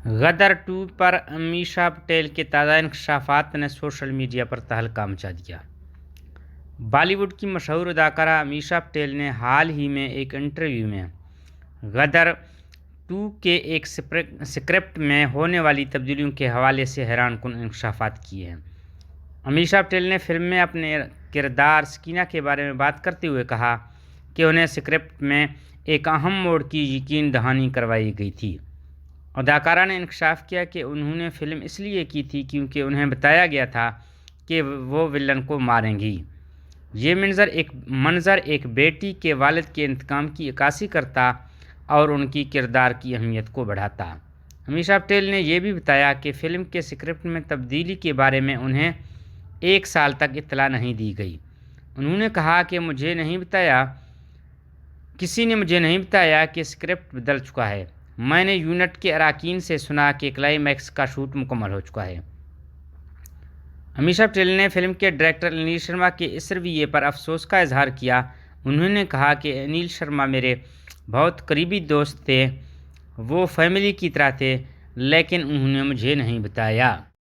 غدر 2 پر امیشا پٹیل کے تازہ انکشافات نے سوشل میڈیا پر تہلکہ مچا دیا۔ بالی ووڈ کی مشہور اداکارہ امیشا پٹیل نے حال ہی میں ایک انٹرویو میں غدر 2 کے ایک سکرپٹ میں ہونے والی تبدیلیوں کے حوالے سے حیران کن انکشافات کیے ہیں۔ امیشا پٹیل نے فلم میں اپنے کردار سکینہ کے بارے میں بات کرتے ہوئے کہا کہ انہیں سکرپٹ میں ایک اہم موڑ کی یقین دہانی کروائی گئی تھی۔ اداکارہ نے انکشاف کیا کہ انہوں نے فلم اس لیے کی تھی کیونکہ انہیں بتایا گیا تھا کہ وہ ولن کو ماریں گی۔ یہ منظر ایک بیٹی کے والد کے انتقام کی عکاسی کرتا اور ان کی کردار کی اہمیت کو بڑھاتا۔ امیشا پٹیل نے یہ بھی بتایا کہ فلم کے سکرپٹ میں تبدیلی کے بارے میں انہیں 1 سال تک اطلاع نہیں دی گئی۔ انہوں نے کہا کہ کسی نے مجھے نہیں بتایا کہ سکرپٹ بدل چکا ہے۔ میں نے یونٹ کے اراکین سے سنا کہ کلائمیکس کا شوٹ مکمل ہو چکا ہے۔ امیشا پٹیل نے فلم کے ڈائریکٹر انیل شرما کے اس رویے پر افسوس کا اظہار کیا۔ انہوں نے کہا کہ انیل شرما میرے بہت قریبی دوست تھے، وہ فیملی کی طرح تھے، لیکن انہوں نے مجھے نہیں بتایا۔